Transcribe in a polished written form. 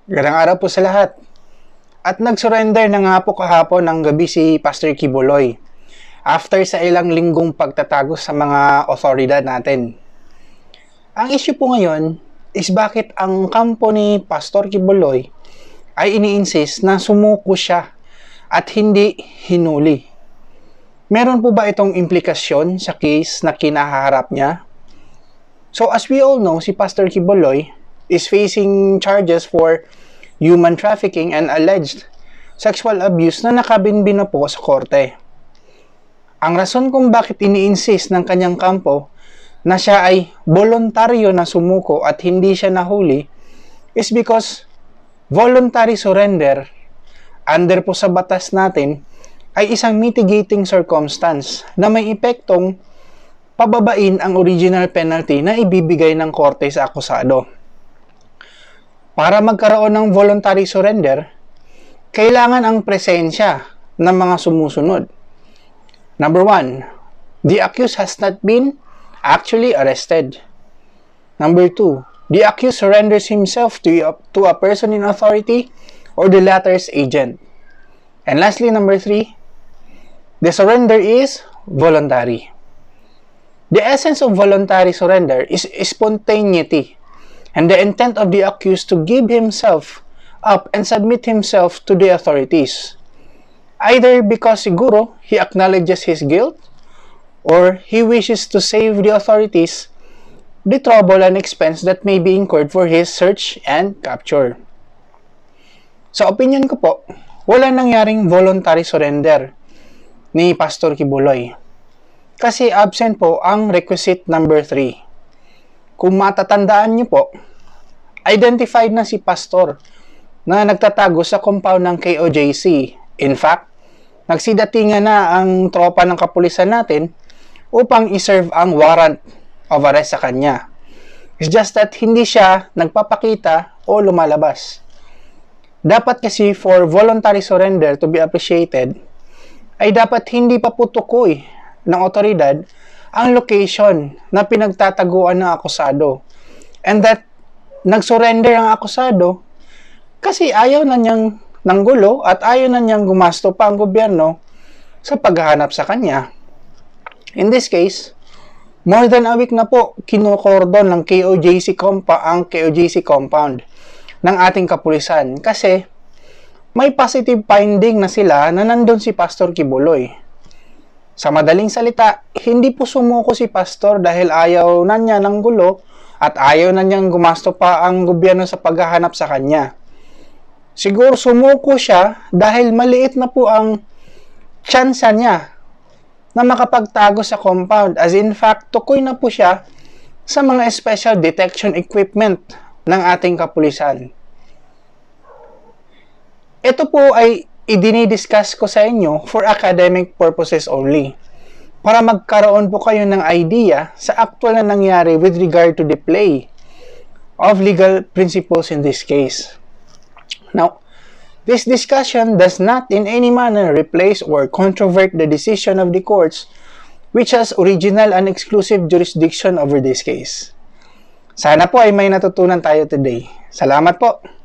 Magandang araw po sa lahat. At nag-surrender na nga po kahapon ng gabi si Pastor Kibuloy after sa ilang linggong pagtatago sa mga otoridad natin. Ang issue po ngayon is bakit ang kampo ni Pastor Kibuloy ay ini-insist na sumuko siya at hindi hinuli. Meron po ba itong implikasyon sa case na kinaharap niya? So as we all know, si Pastor Kibuloy is facing charges for human trafficking and alleged sexual abuse na nakabinbin na po sa korte. Ang rason kung bakit ini-insist ng kanyang kampo na siya ay voluntaryo na sumuko at hindi siya nahuli is because voluntary surrender under po sa batas natin ay isang mitigating circumstance na may epektong pababain ang original penalty na ibibigay ng korte sa akusado. Para magkaroon ng voluntary surrender, kailangan ang presensya ng mga sumusunod. Number 1, the accused has not been actually arrested. Number 2, the accused surrenders himself to a person in authority or the latter's agent. And lastly, number 3, the surrender is voluntary. The essence of voluntary surrender is spontaneity and the intent of the accused to give himself up and submit himself to the authorities, either because siguro he acknowledges his guilt or he wishes to save the authorities the trouble and expense that may be incurred for his search and capture. Sa opinion ko po, wala nangyaring voluntary surrender ni Pastor Kibuloy kasi absent po ang requisite number 3. Kung matatandaan niyo po, identified na si Pastor na nagtatago sa compound ng KOJC. In fact, nagsidatingan na ang tropa ng kapulisan natin upang iserve ang warrant of arrest sa kanya. It's just that hindi siya nagpapakita o lumalabas. Dapat kasi for voluntary surrender to be appreciated, ay dapat hindi pa putukoy ng otoridad ang location na pinagtataguan ng akusado. And that nagsurrender ang akusado kasi ayaw na niyang nanggulo at ayaw na niyang gumasto pa ang gobyerno sa paghahanap sa kanya. In this case, more than a week na po kinukordon ng ang KOJC compound ng ating kapulisan kasi may positive finding na sila na nandun si Pastor Kibuloy. Sa madaling salita, hindi po sumuko si Pastor dahil ayaw na niya ng gulo at ayaw na niyang gumasto pa ang gobyerno sa paghahanap sa kanya. Siguro sumuko siya dahil maliit na po ang tsansa niya na makapagtago sa compound, as in fact, tukoy na po siya sa mga special detection equipment ng ating kapulisan. Ito po ay idinidiscuss ko sa inyo for academic purposes only, para magkaroon po kayo ng idea sa actual na nangyari with regard to the play of legal principles in this case. Now, this discussion does not in any manner replace or controvert the decision of the courts which has original and exclusive jurisdiction over this case. Sana po ay may natutunan tayo today. Salamat po!